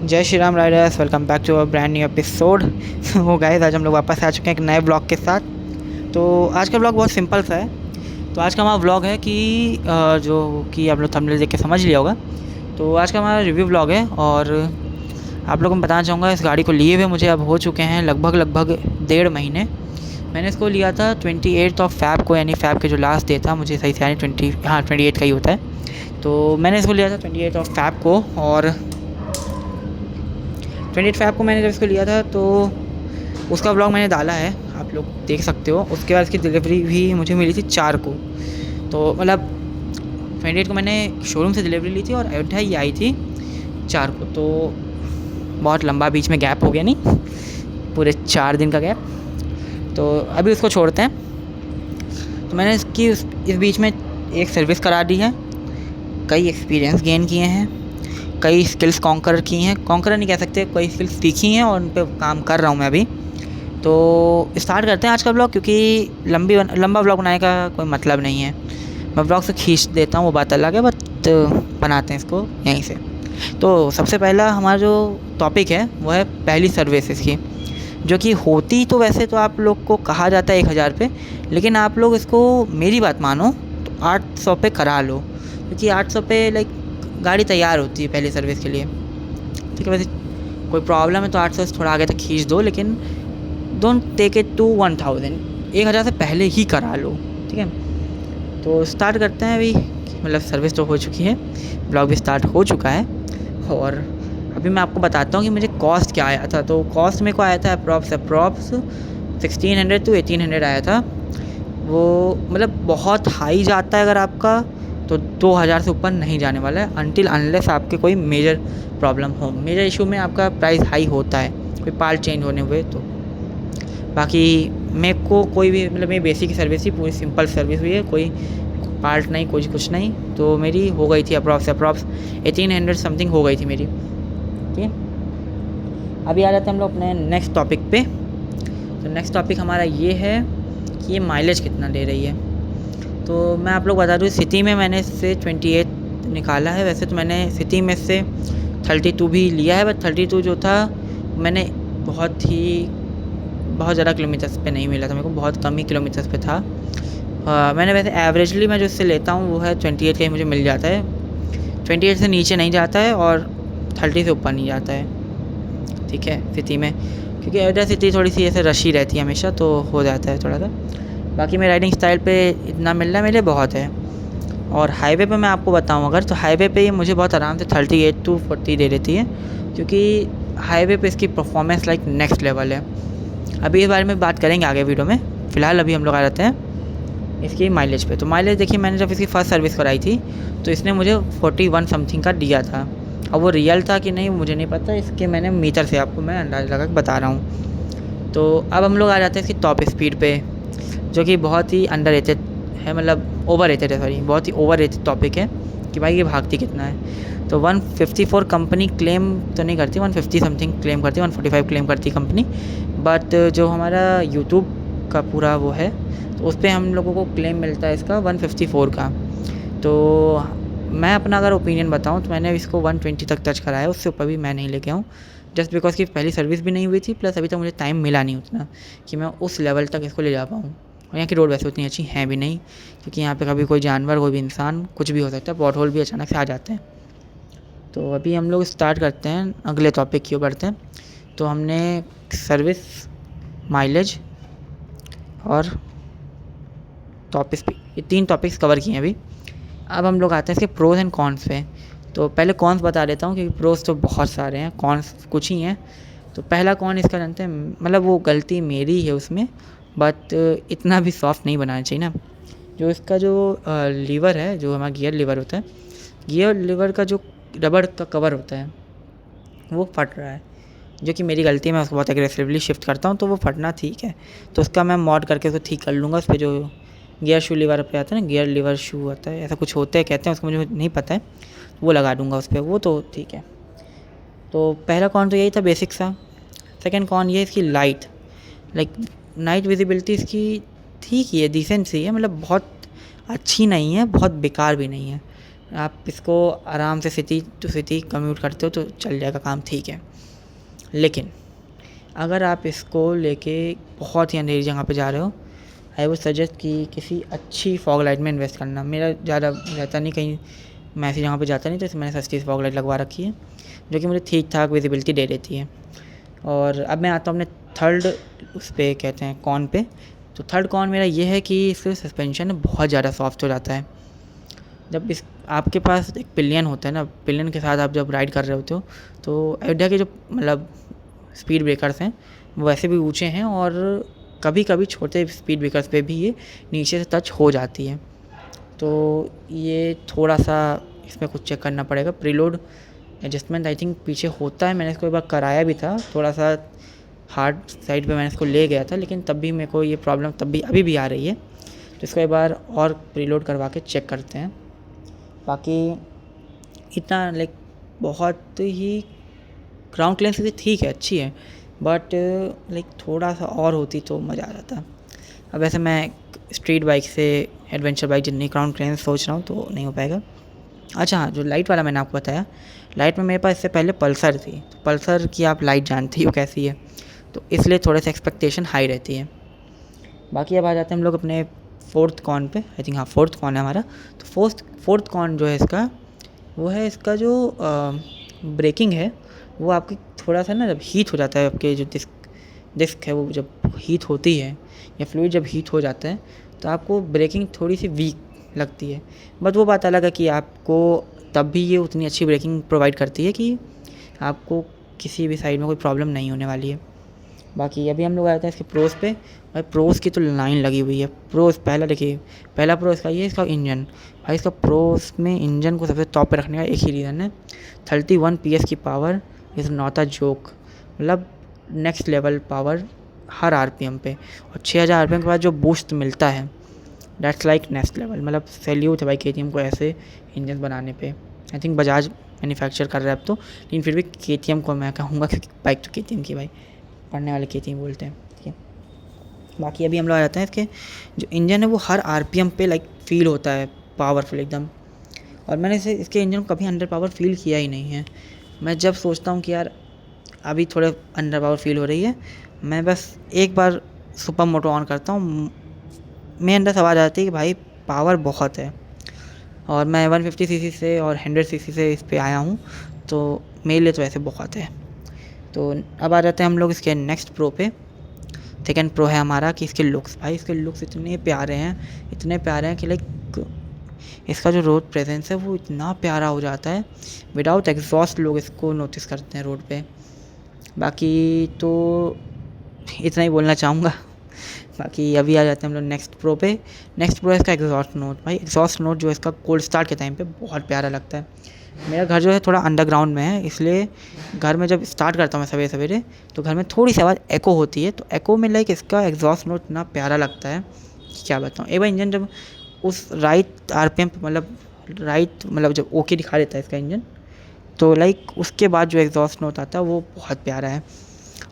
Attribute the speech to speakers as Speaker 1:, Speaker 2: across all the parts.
Speaker 1: जय Shri Ram riders, welcome back to a brand new episode. वो guys, आज हम लोग वापस आ चुके हैं एक नए ब्लॉग के साथ। तो आज का ब्लॉग बहुत सिंपल सा है। तो आज का हमारा ब्लॉग है कि जो कि आप लोग थंबनेल देख के समझ लिया होगा। तो आज का हमारा रिव्यू ब्लॉग है और आप लोगों को बताना चाहूँगा, इस गाड़ी को लिए हुए मुझे अब हो चुके हैं लगभग 1.5 महीने। मैंने इसको लिया था 28 फैब को, यानी फैब के जो लास्ट डे था, मुझे सही से यानी 28 का ही होता है। तो मैंने इसको लिया था 28 फैब को, और 28 फैब को मैंने जब इसको लिया था तो उसका ब्लॉग मैंने डाला है, आप लोग देख सकते हो। उसके बाद इसकी डिलीवरी भी मुझे मिली थी 4 को। तो मतलब 28 को मैंने शोरूम से डिलीवरी ली थी और अयोध्या ही आई थी 4 को। तो बहुत लंबा बीच में गैप हो गया, नहीं पूरे 4 दिन का गैप। तो अभी उसको छोड़ते हैं। तो मैंने इसकी इस बीच में एक सर्विस करा दी है, कई एक्सपीरियंस गेन किए हैं, कई स्किल्स कॉन्कर की हैं। कॉन्कर नहीं कह सकते, कई स्किल्स सीखी हैं और उन पर काम कर रहा हूँ मैं अभी। तो स्टार्ट करते हैं आज का ब्लॉग, क्योंकि लंबा ब्लॉग बनाने का कोई मतलब नहीं है। मैं ब्लॉग से खींच देता हूँ, वो बात अलग है, बट बनाते हैं इसको यहीं से। तो सबसे पहला हमारा जो टॉपिक है वो है पहली सर्विस इसकी, जो कि होती तो वैसे तो आप लोग को कहा जाता है 1000 पे, लेकिन आप लोग इसको मेरी बात मानो तो 800 पे करा लो, क्योंकि 800 पे लाइक गाड़ी तैयार होती है पहली सर्विस के लिए। ठीक है, वैसे कोई प्रॉब्लम है तो 800 से थोड़ा आगे तक खींच दो, लेकिन डोंट टेक इट टू 1000, 1000 से पहले ही करा लो। ठीक है, तो स्टार्ट करते हैं अभी। मतलब सर्विस तो हो चुकी है, ब्लॉग भी स्टार्ट हो चुका है, और अभी मैं आपको बताता हूँ कि मुझे कॉस्ट क्या आया था। तो कॉस्ट मेरे को आया था अप्रॉक्स 1600 to 1800 आया था। वो मतलब बहुत हाई जाता है अगर आपका, तो 2000 से ऊपर नहीं जाने वाला है, अनटिल अनलेस आपके कोई मेजर प्रॉब्लम हो। मेजर इशू में आपका प्राइस हाई होता है, कोई पार्ट चेंज होने हुए तो। बाकी मेरे को कोई भी, मतलब मेरी बेसिक सर्विस ही पूरी सिंपल सर्विस हुई है, कोई पार्ट नहीं, कुछ नहीं। तो मेरी हो गई थी अप्रॉक्स 1800 समथिंग हो गई थी मेरी। ठीक है, अभी आ जाते हैं हम लोग अपने नेक्स्ट टॉपिक पे। तो नेक्स्ट टॉपिक हमारा ये है कि ये माइलेज कितना दे रही है। तो मैं आप लोग बता दूँ, सिटी में मैंने इससे 28 निकाला है। वैसे तो मैंने सिटी में से 32 भी लिया है, बट 32 जो था मैंने बहुत ज़्यादा किलोमीटर्स पे नहीं मिला था, मेरे को बहुत कम ही किलोमीटर्स पे था। मैंने वैसे एवरेजली मैं जो इससे लेता हूँ वो है 28 का ही मुझे मिल जाता है। 28 से नीचे नहीं जाता है और 30 से ऊपर नहीं जाता है। ठीक है, सिटी में, क्योंकि अयोध्या सिटी थोड़ी सी ऐसे रशी रहती है हमेशा, तो हो जाता है थोड़ा सा। बाकी मैं राइडिंग स्टाइल पे इतना मिलना मेरे लिए बहुत है। और हाईवे पे मैं आपको बताऊं अगर, तो हाईवे पे ये मुझे बहुत आराम से 38 to 40 दे देती है, क्योंकि हाईवे पे इसकी परफॉर्मेंस लाइक नेक्स्ट लेवल है। अभी इस बारे में बात करेंगे आगे वीडियो में। फ़िलहाल अभी हम लोग आ जाते हैं इसकी माइलेज पे। तो माइलेज देखिए, मैंने जब इसकी फ़र्स्ट सर्विस कराई थी तो इसने मुझे 41 समथिंग का दिया था। अब वो रियल था कि नहीं मुझे नहीं पता, इसके मैंने मीटर से आपको मैं अंदाज़ा लगा के बता रहा हूँ। तो अब हम लोग आ जाते हैं इसकी टॉप स्पीड पे, जो कि बहुत ही अंडररेटेड है, मतलब ओवररेटेड है, सॉरी, बहुत ही ओवररेटेड टॉपिक है कि भाई ये भागती कितना है। तो 154 कंपनी क्लेम तो नहीं करती, 150 समथिंग क्लेम करती, 145 क्लेम करती कंपनी। बट जो हमारा यूट्यूब का पूरा वो है, तो उस पर हम लोगों को क्लेम मिलता है इसका 154 का। तो मैं अपना अगर ओपिनियन बताऊं तो मैंने इसको 120 तक टच कराया, उससे ऊपर भी मैं नहीं लेके आऊँ, जस्ट बिकॉज की पहली सर्विस भी नहीं हुई थी, प्लस अभी तक मुझे टाइम मिला नहीं उतना कि मैं उस लेवल तक इसको ले जा पाऊँ। और यहाँ की रोड वैसे उतनी अच्छी हैं भी नहीं, क्योंकि यहाँ पे कभी कोई जानवर, कोई भी इंसान, कुछ भी हो सकता है, पॉट होल भी अचानक से आ जाते हैं। तो अभी हम लोग स्टार्ट करते हैं, अगले टॉपिक की ओर बढ़ते हैं। तो हमने सर्विस, माइलेज और टॉप स्पीड, ये 3 टॉपिक्स कवर किए हैं अभी। अब हम लोग आते हैं इसके प्रोज एंड कॉन्स पे। तो पहले कॉन्स बता देता हूँ, क्योंकि प्रोज तो बहुत सारे हैं, कॉन्स कुछ ही हैं। तो पहला कॉन इसका जानते हैं, मतलब वो गलती मेरी है उसमें, बट इतना भी सॉफ्ट नहीं बनाना चाहिए ना। जो इसका जो लीवर है, जो हमारा गियर लीवर होता है, गियर लीवर का जो रबड़ का कवर होता है वो फट रहा है, जो कि मेरी गलती है। मैं उसको बहुत एग्रेसिवली शिफ्ट करता हूँ, तो वो फटना ठीक है। तो उसका मैं मॉड करके उसको ठीक कर लूँगा। उस पर जो गियर शू लीवर पे आता है ना, गियर लीवर शू होता है, ऐसा कुछ होते हैं, कहते हैं उसको, मुझे नहीं पता है, वो लगा दूँगा उस पर, वो तो ठीक है। तो पहला कॉन तो यही था बेसिक सा। सेकेंड कॉन ये इसकी लाइट, लाइक नाइट विजिबिलिटी इसकी ठीक ही है, डिसेंट सी है, मतलब बहुत अच्छी नहीं है, बहुत बेकार भी नहीं है, आप इसको आराम से सिटी टू सिटी कम्यूट करते हो तो चल जाएगा काम, ठीक है। लेकिन अगर आप इसको लेके बहुत ही अंधेरी जगह पे जा रहे हो, आई वुड सजेस्ट कि किसी अच्छी फॉग लाइट में इन्वेस्ट करना। मेरा ज़्यादा रहता नहीं, कहीं मैं ऐसी जगह पे जाता नहीं, तो इसमें मैंने सस्ती फॉग लाइट लगवा रखी है जो कि मुझे ठीक ठाक विजिबिलिटी दे देती है। और अब मैं आता हूँ अपने थर्ड उस पे कहते हैं कॉन पे। तो थर्ड कॉन मेरा ये है कि इसका सस्पेंशन बहुत ज़्यादा सॉफ्ट हो जाता है। जब इस आपके पास एक पिलियन होता है ना, पिलियन के साथ आप जब राइड कर रहे होते हो तो अयोध्या के जो मतलब स्पीड ब्रेकर्स हैं वो वैसे भी ऊंचे हैं, और कभी कभी छोटे स्पीड ब्रेकर्स पे भी ये नीचे से टच हो जाती है। तो ये थोड़ा सा इसमें कुछ चेक करना पड़ेगा। प्रीलोड एडजस्टमेंट आई थिंक पीछे होता है, मैंने इसको एक बार कराया भी था, थोड़ा सा हार्ड साइड पे मैंने इसको ले गया था, लेकिन तब भी मेरे को ये प्रॉब्लम तब भी अभी भी आ रही है। तो इसको एक बार और प्रीलोड करवा के चेक करते हैं। बाकी इतना लाइक बहुत ही ग्राउंड क्लियरेंस भी ठीक है, अच्छी है, बट लाइक थोड़ा सा और होती तो मज़ा आ जाता। अब वैसे मैं स्ट्रीट बाइक से एडवेंचर बाइक जितनी ग्राउंड क्लियरेंस सोच रहा हूँ तो नहीं हो पाएगा। अच्छा हाँ, जो लाइट वाला मैंने आपको बताया, लाइट में मेरे पास इससे पहले पल्सर थी। तो पल्सर की आप लाइट जानती हो कैसी है, तो इसलिए थोड़े से एक्सपेक्टेशन हाई रहती है। बाकी अब आ जाते हैं हम लोग अपने फोर्थ कॉन पे। आई थिंक हाँ, फोर्थ कॉन है हमारा। तो फोर्थ कॉन जो है इसका, वो है इसका जो ब्रेकिंग है वो आपकी थोड़ा सा ना, जब हीट हो जाता है आपके जो डिस्क है, वो जब हीट होती है या फ्लूइड जब हीट हो जाता है तो आपको ब्रेकिंग थोड़ी सी वीक लगती है। बट वो बात अलग है कि आपको तब भी ये उतनी अच्छी ब्रेकिंग प्रोवाइड करती है कि आपको किसी भी साइड में कोई प्रॉब्लम नहीं होने वाली है। बाकी अभी हम लोग आते हैं इसके प्रोस पे। भाई प्रोस की तो लाइन लगी हुई है। प्रोस पहला देखिए, पहला प्रो इसका ये है, इसका इंजन। भाई इसका प्रोस में इंजन को सबसे टॉप पे रखने का एक ही रीज़न है, 31 PS की power is not a joke. मतलब नेक्स्ट लेवल पावर हर RPM पे, और 6000 RPM के बाद जो बूस्ट मिलता है दैट्स लाइक नेक्स्ट लेवल। मतलब सैल्यूट है भाई KTM को ऐसे इंजन बनाने पे। आई थिंक बजाज मैन्युफैक्चर कर रहा है अब तो, लेकिन फिर भी KTM को मैं कहूँगा क्योंकि बाइक तो KTM की भाई, पढ़ने वाले KTM बोलते हैं, ठीक है। बाकी अभी हम लोग आ जाते हैं इसके जो इंजन है, वो हर RPM पे लाइक फील होता है पावरफुल एकदम। और मैंने इसके इंजन को कभी अंडर पावर फील किया ही नहीं है। मैं जब सोचता हूँ कि यार अभी थोड़े अंडर पावर फील हो रही है, मैं बस एक बार सुपर मोटो ऑन करता हूँ, मेरे अंदर आवाज़ आती है कि भाई पावर बहुत है। और मैं 150 सीसी से और 100 सीसी से इस पे आया हूँ, तो मेरे लिए तो ऐसे बहुत है। तो अब आ जाते हैं हम लोग इसके नेक्स्ट प्रो पे। सेकेंड प्रो है हमारा कि इसके लुक्स, भाई इसके लुक्स इतने प्यारे हैं कि लाइक इसका जो रोड प्रेजेंस है वो इतना प्यारा हो जाता है। विदाउट एग्जॉस्ट लोग इसको नोटिस करते हैं रोड पे। बाकी तो इतना ही बोलना चाहूँगा। बाकी अभी आ जाते हैं हम लोग नेक्स्ट प्रो पे। नेक्स्ट प्रो है इसका एग्जॉस्ट नोट। भाई एग्जॉस्ट नोट जो है इसका कोल्ड स्टार्ट के टाइम पे बहुत प्यारा लगता है। मेरा घर जो है थोड़ा अंडरग्राउंड में है, इसलिए घर में जब स्टार्ट करता हूँ मैं सवेरे सवेरे, तो घर में थोड़ी सी आवाज़ एको होती है। तो एको में लाइक इसका एग्जॉस्ट नोट इतना प्यारा लगता है क्या बताऊँ। एक बार इंजन जब उस राइट RPM पे मतलब जब ओके दिखा देता है इसका इंजन, तो लाइक उसके बाद जो एग्जॉस्ट नोट आता है वो बहुत प्यारा है।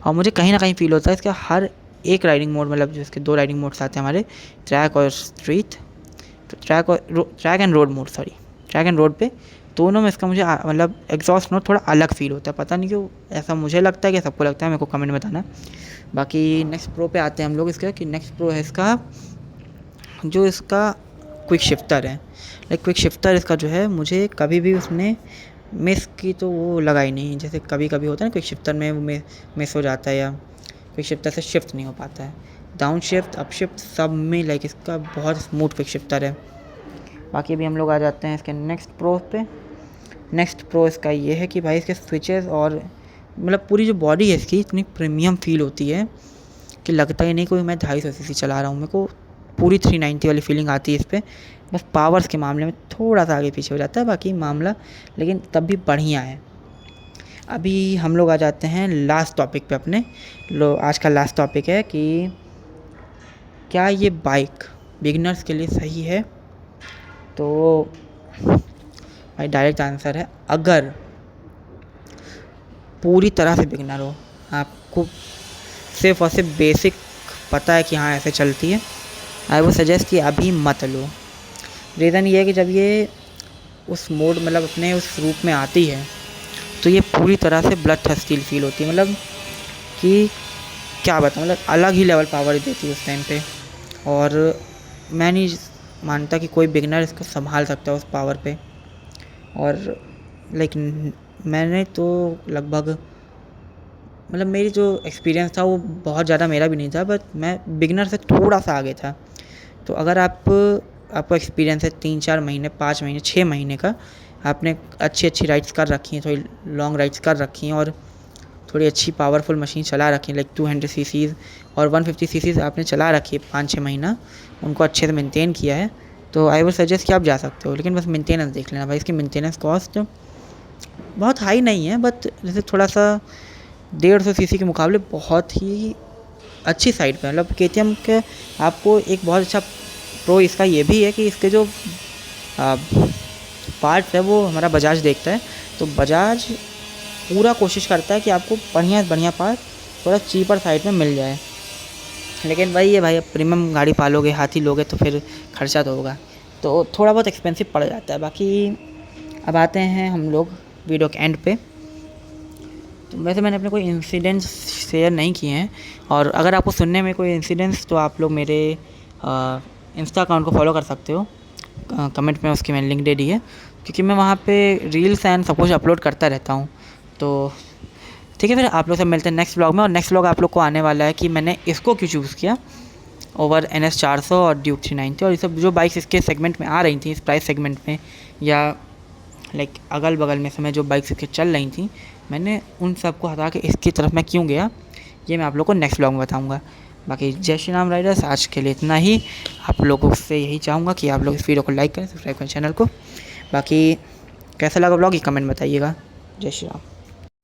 Speaker 1: और मुझे कहीं ना कहीं फील होता है इसका हर एक राइडिंग मोड, मतलब जो इसके 2 राइडिंग मोड्स आते हैं हमारे, ट्रैक और स्ट्रीट, तो ट्रैक एंड रोड पे दोनों में इसका मुझे मतलब एग्जॉस्ट नोट थोड़ा अलग फील होता है। पता नहीं क्यों ऐसा मुझे लगता है कि सबको लगता है, मेरे को कमेंट में बताना। बाकी नेक्स्ट प्रो पे आते हैं हम लोग इसका कि नेक्स्ट प्रो है इसका जो इसका क्विक शिफ्टर है। लाइक क्विक शिफ्टर इसका जो है, मुझे कभी भी उसने मिस की तो वो लगा ही नहीं। जैसे कभी कभी होता है ना क्विक शिफ्टर में वो मिस हो जाता है, या क्विक शिफ्टर से शिफ्ट नहीं हो पाता है। डाउन शिफ्ट अप शिफ्ट सब में लाइक इसका बहुत स्मूथ क्विक शिफ्टर है। बाकी अभी हम लोग आ जाते हैं इसके नेक्स्ट प्रो पे। नेक्स्ट प्रो इसका ये है कि भाई इसके स्विचेस और मतलब पूरी जो बॉडी है इसकी इतनी प्रीमियम फील होती है कि लगता ही नहीं कोई मैं 250 सीसी चला रहा हूँ। मेरे को पूरी 390 वाली फीलिंग आती है इस पर। बस पावर्स के मामले में थोड़ा सा आगे पीछे हो जाता है बाकी मामला, लेकिन तब भी बढ़िया है। अभी हम लोग आ जाते हैं लास्ट टॉपिक पे अपने। आज का लास्ट टॉपिक है कि क्या ये बाइक बिगिनर्स के लिए सही है। तो भाई डायरेक्ट आंसर है, अगर पूरी तरह से बिगिनर हो, आपको सिर्फ और सिर्फ बेसिक पता है कि हाँ ऐसे चलती है, आई वो सजेस्ट कि अभी मत लो। रीज़न ये है कि जब ये उस मोड मतलब अपने उस रूप में आती है तो ये पूरी तरह से ब्लडथर्स्टी फील होती है, मतलब कि क्या बताऊँ, मतलब अलग ही लेवल पावर देती है उस टाइम पे। और मैं नहीं मानता कि कोई बिगनर इसको संभाल सकता है उस पावर पे। और लाइक मैंने तो लगभग मतलब मेरी जो एक्सपीरियंस था वो बहुत ज़्यादा मेरा भी नहीं था, बट मैं बिगनर से थोड़ा सा आगे था। तो अगर आपको एक्सपीरियंस है 3-4 महीने, 5 महीने, 6 महीने का, आपने अच्छी राइड्स कर रखी हैं, थोड़ी लॉन्ग राइड्स कर रखी हैं और थोड़ी अच्छी पावरफुल मशीन चला रखी है, लाइक 200 सीसीज़ और 150 सीसीज़ आपने चला रखी है 5-6 महीना, उनको अच्छे से मेंटेन किया है, तो आई वुड सजेस्ट कि आप जा सकते हो। लेकिन बस मेंटेनेंस देख लेना भाई, इसकी मेंटेनेंस कॉस्ट बहुत हाई नहीं है, बट जैसे थोड़ा सा 150 सीसी के मुकाबले बहुत ही अच्छी साइड पे। मतलब KTM के आपको एक बहुत अच्छा प्रो इसका ये भी है कि इसके जो पार्ट्स है वो हमारा बजाज देखता है, तो बजाज पूरा कोशिश करता है कि आपको बढ़िया पार्ट थोड़ा चीपर साइड में मिल जाए। लेकिन वही है भाई, अब प्रीमियम गाड़ी पालोगे, हाथी लोगे तो फिर खर्चा तो होगा, तो थोड़ा बहुत एक्सपेंसिव पड़ जाता है। बाकी अब आते हैं हम लोग वीडियो के एंड पे। तो वैसे मैंने अपने कोई इंसिडेंट्स शेयर नहीं किए हैं, और अगर आपको सुनने में कोई इंसिडेंट्स तो आप लोग मेरे इंस्टा अकाउंट को फॉलो कर सकते हो, कमेंट में उसकी मैंने लिंक दे दी है, क्योंकि मैं वहाँ पे रील्स एंड सब कुछ अपलोड करता रहता हूँ। तो ठीक है, फिर आप लोग से मिलते हैं नेक्स्ट व्लॉग में। और नेक्स्ट व्लॉग आप लोग को आने वाला है कि मैंने इसको क्यों चूज़ किया ओवर NS 400 और ड्यूक 390, और ये सब जो बाइक्स इसके सेगमेंट में आ रही थी, इस प्राइस सेगमेंट में, या लाइक अगल बगल में समय जो बाइक्स इसके चल रही थी, मैंने उन सब को हटा के इसकी तरफ मैं क्यों गया, ये मैं आप लोग को नेक्स्ट व्लॉग में बताऊँगा। बाकी जय श्री राम राइडर्स, आज के लिए इतना ही। आप लोगों से यही चाहूँगा कि आप लोग इस वीडियो को लाइक करें, सब्सक्राइब करें चैनल को। बाकी कैसा लगा व्लॉग ये कमेंट बताइएगा। जय श्री राम।